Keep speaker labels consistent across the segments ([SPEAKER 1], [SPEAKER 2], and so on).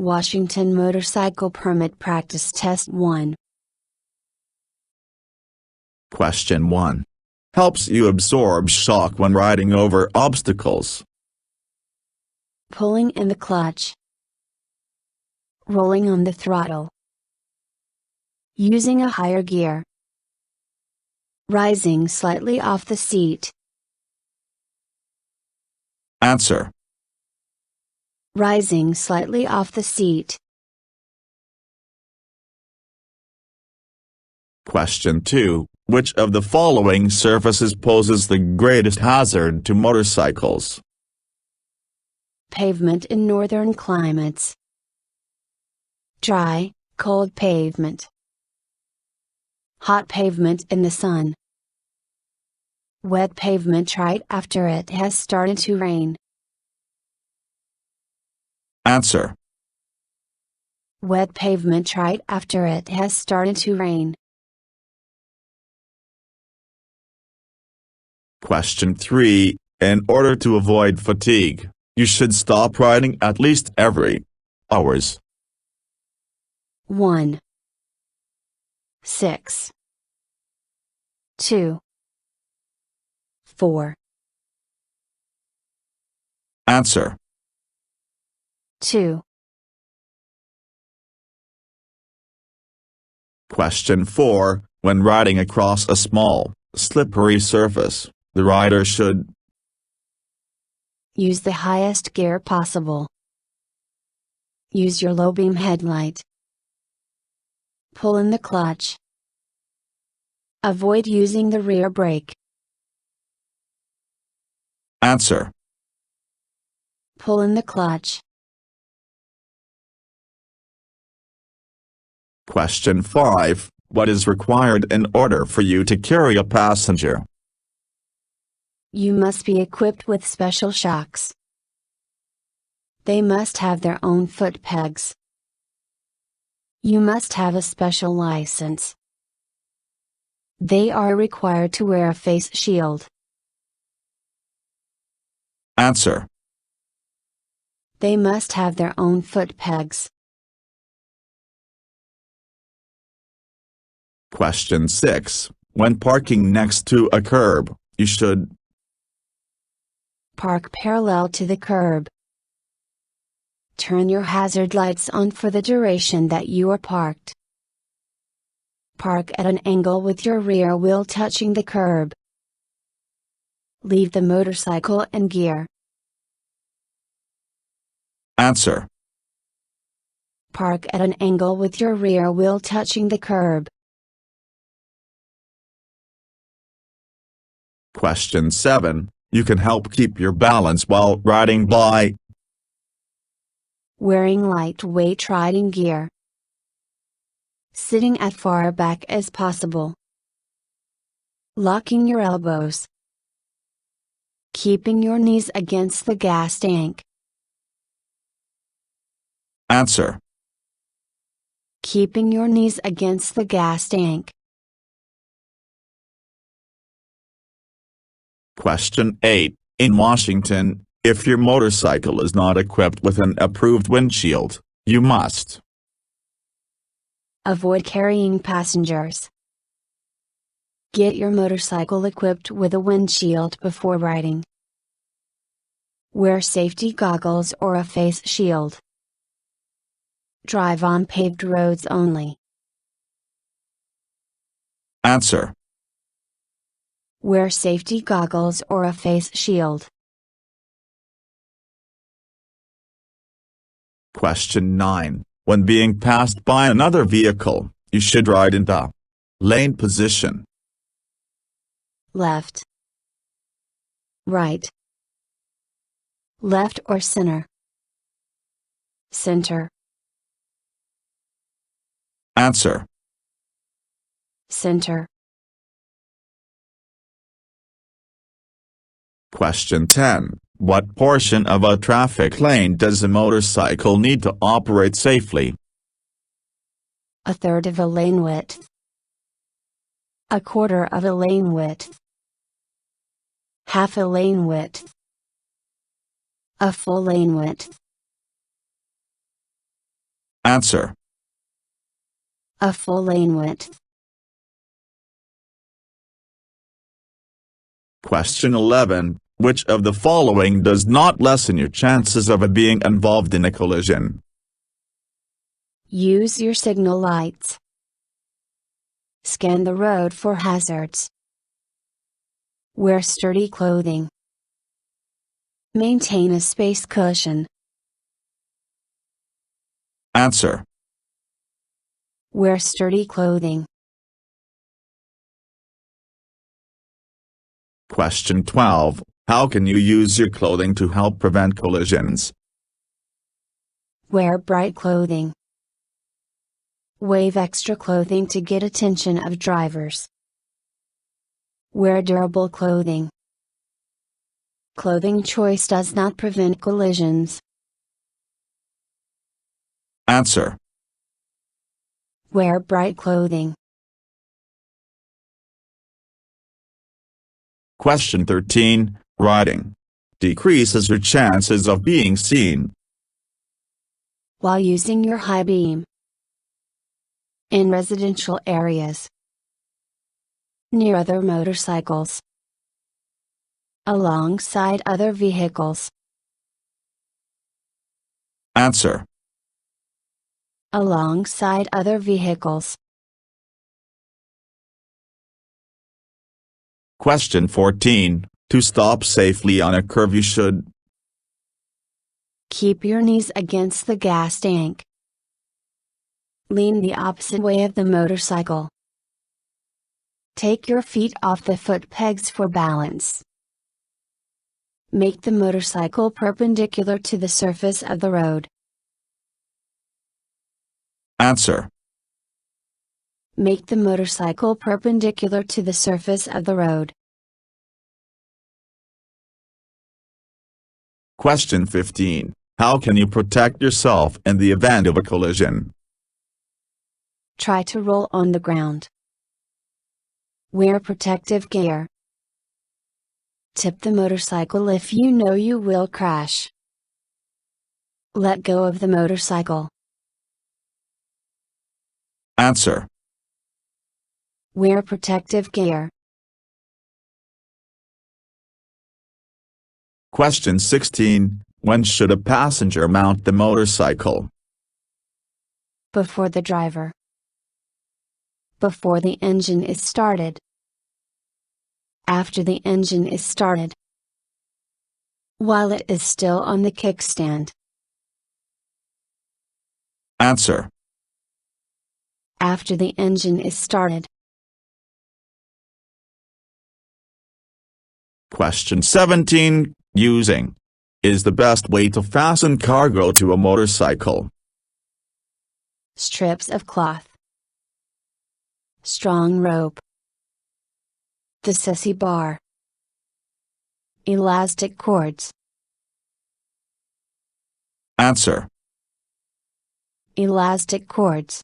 [SPEAKER 1] Washington Motorcycle Permit Practice Test 1.
[SPEAKER 2] Question 1. Helps you absorb shock when riding over obstacles.
[SPEAKER 1] Pulling in the clutch. Rolling on the throttle. Using a higher gear. Rising slightly off the seat.
[SPEAKER 2] Answer.
[SPEAKER 1] Rising slightly off the seat.
[SPEAKER 2] Question 2. Which of the following surfaces poses the greatest hazard to motorcycles?
[SPEAKER 1] Pavement in northern climates. Dry, cold pavement. Hot pavement in the sun. Wet pavement right after it has started to rain.
[SPEAKER 2] Answer.
[SPEAKER 1] Wet pavement right after it has started to rain.
[SPEAKER 2] Question 3. In order to avoid fatigue, you should stop riding at least every hours.
[SPEAKER 1] 1. 6. 2. 4.
[SPEAKER 2] Answer.
[SPEAKER 1] 2.
[SPEAKER 2] Question 4. When riding across a small, slippery surface, the rider should
[SPEAKER 1] Use the highest gear possible. Use your low beam headlight. Pull in the clutch. Avoid using the rear brake.
[SPEAKER 2] Answer.
[SPEAKER 1] Pull in the clutch.
[SPEAKER 2] Question 5. What is required in order for you to carry a passenger?
[SPEAKER 1] You must be equipped with special shocks. They must have their own foot pegs. You must have a special license. They are required to wear a face shield.
[SPEAKER 2] Answer.
[SPEAKER 1] They must have their own foot pegs.
[SPEAKER 2] Question 6. When parking next to a curb, you should
[SPEAKER 1] Park parallel to the curb. Turn your hazard lights on for the duration that you are parked. Park at an angle with your rear wheel touching the curb. Leave the motorcycle in gear.
[SPEAKER 2] Answer.
[SPEAKER 1] Park at an angle with your rear wheel touching the curb.
[SPEAKER 2] Question 7. You can help keep your balance while riding by
[SPEAKER 1] Wearing lightweight riding gear. Sitting as far back as possible. Locking your elbows. Keeping your knees against the gas tank.
[SPEAKER 2] Answer.
[SPEAKER 1] Keeping your knees against the gas tank.
[SPEAKER 2] Question 8. In Washington, if your motorcycle is not equipped with an approved windshield, you must
[SPEAKER 1] Avoid carrying passengers. Get your motorcycle equipped with a windshield before riding. Wear safety goggles or a face shield. Drive on paved roads only.
[SPEAKER 2] Answer.
[SPEAKER 1] Wear safety goggles or a face shield.
[SPEAKER 2] Question 9. When being passed by another vehicle, you should ride in the lane position.
[SPEAKER 1] Left. Right. Left or center. Center.
[SPEAKER 2] Answer.
[SPEAKER 1] Center.
[SPEAKER 2] Question 10. What portion of a traffic lane does a motorcycle need to operate safely?
[SPEAKER 1] A third of a lane width. A quarter of a lane width. Half a lane width. A full lane width.
[SPEAKER 2] Answer.
[SPEAKER 1] A full lane width.
[SPEAKER 2] Question 11. Which of the following does not lessen your chances of being involved in a collision?
[SPEAKER 1] Use your signal lights. Scan the road for hazards. Wear sturdy clothing. Maintain a space cushion.
[SPEAKER 2] Answer.
[SPEAKER 1] Wear sturdy clothing.
[SPEAKER 2] Question 12. How can you use your clothing to help prevent collisions?
[SPEAKER 1] Wear bright clothing. Wave extra clothing to get attention of drivers. Wear durable clothing. Clothing choice does not prevent collisions.
[SPEAKER 2] Answer.
[SPEAKER 1] Wear bright clothing.
[SPEAKER 2] Question 13. Riding decreases your chances of being seen.
[SPEAKER 1] While using your high beam. In residential areas. Near other motorcycles. Alongside other vehicles.
[SPEAKER 2] Answer.
[SPEAKER 1] Alongside other vehicles.
[SPEAKER 2] Question 14. To stop safely on a curve you should
[SPEAKER 1] Keep your knees against the gas tank. Lean the opposite way of the motorcycle. Take your feet off the foot pegs for balance. Make the motorcycle perpendicular to the surface of the road.
[SPEAKER 2] Answer.
[SPEAKER 1] Make the motorcycle perpendicular to the surface of the road.
[SPEAKER 2] Question 15. How can you protect yourself in the event of a collision?
[SPEAKER 1] Try to roll on the ground. Wear protective gear. Tip the motorcycle if you know you will crash. Let go of the motorcycle.
[SPEAKER 2] Answer.
[SPEAKER 1] Wear protective gear.
[SPEAKER 2] Question 16. When should a passenger mount the motorcycle?
[SPEAKER 1] Before the driver. Before the engine is started. After the engine is started. While it is still on the kickstand.
[SPEAKER 2] Answer.
[SPEAKER 1] After the engine is started.
[SPEAKER 2] Question 17. Using is the best way to fasten cargo to a motorcycle.
[SPEAKER 1] Strips of cloth. Strong rope. The sissy bar. Elastic cords.
[SPEAKER 2] Answer.
[SPEAKER 1] Elastic cords.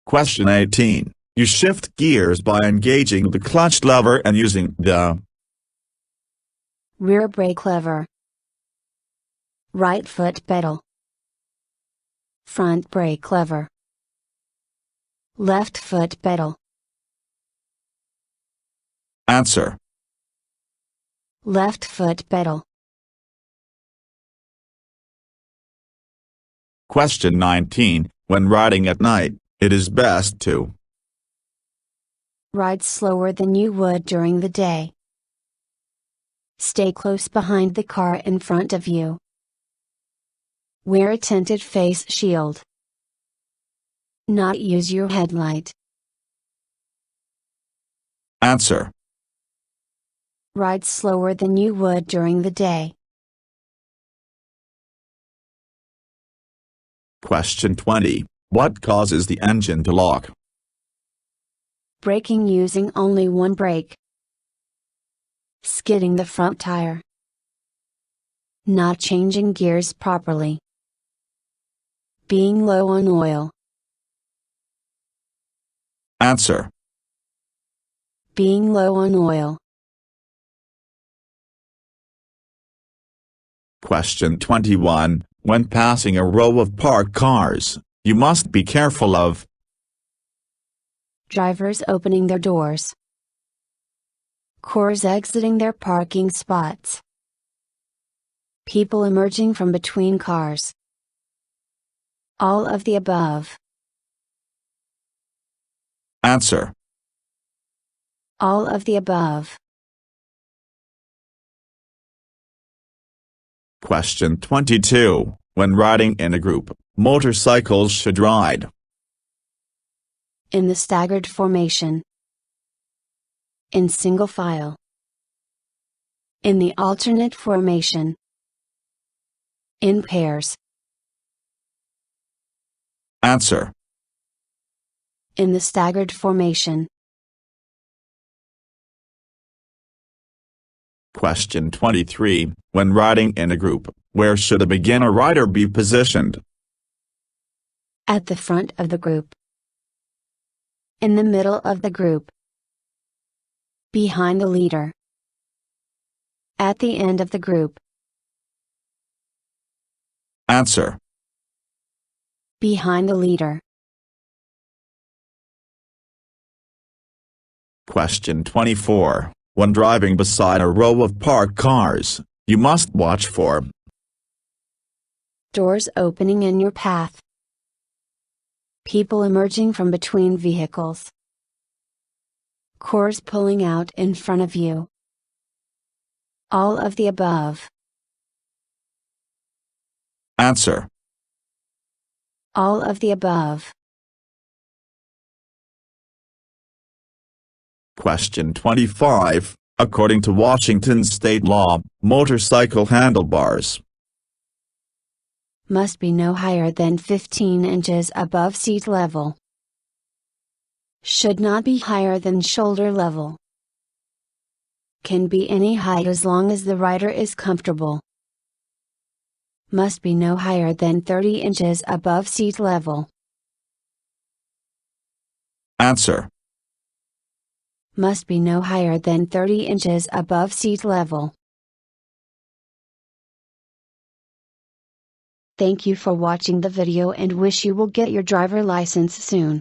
[SPEAKER 2] Question 18. You shift gears by engaging the clutch lever and using the
[SPEAKER 1] Rear brake lever. Right foot pedal. Front brake lever. Left foot pedal.
[SPEAKER 2] Answer.
[SPEAKER 1] Left foot pedal.
[SPEAKER 2] Question 19. When riding at night, it is best to
[SPEAKER 1] Ride slower than you would during the day. Stay close behind the car in front of you. Wear a tinted face shield. Not use your headlight.
[SPEAKER 2] Answer.
[SPEAKER 1] Ride slower than you would during the day.
[SPEAKER 2] Question 20. What causes the engine to lock?
[SPEAKER 1] Braking using only one brake. Skidding the front tire. Not changing gears properly. Being low on oil.
[SPEAKER 2] Answer.
[SPEAKER 1] Being low on oil.
[SPEAKER 2] Question 21. When passing a row of parked cars, you must be careful of
[SPEAKER 1] drivers opening their doors, cars exiting their parking spots, people emerging from between cars. All of the above.
[SPEAKER 2] Answer.
[SPEAKER 1] All of the above.
[SPEAKER 2] Question 22. When riding in a group, motorcycles should ride
[SPEAKER 1] in the staggered formation, in single file, in the alternate formation, in pairs.
[SPEAKER 2] Answer.
[SPEAKER 1] In the staggered formation.
[SPEAKER 2] Question 23. When riding in a group, where should a beginner rider be positioned?
[SPEAKER 1] At the front of the group, in the middle of the group, behind the leader, at the end of the group.
[SPEAKER 2] Answer.
[SPEAKER 1] Behind the leader.
[SPEAKER 2] Question 24. When driving beside a row of parked cars, you must watch for
[SPEAKER 1] doors opening in your path, people emerging from between vehicles, cars pulling out in front of you. All of the above.
[SPEAKER 2] Answer.
[SPEAKER 1] All of the above.
[SPEAKER 2] Question 25. According to Washington state law, motorcycle handlebars
[SPEAKER 1] must be no higher than 15 inches above seat level. Should not be higher than shoulder level. Can be any height as long as the rider is comfortable. Must be no higher than 30 inches above seat level.
[SPEAKER 2] Answer.
[SPEAKER 1] Must be no higher than 30 inches above seat level. Thank you for watching the video and wish you will get your driver license soon.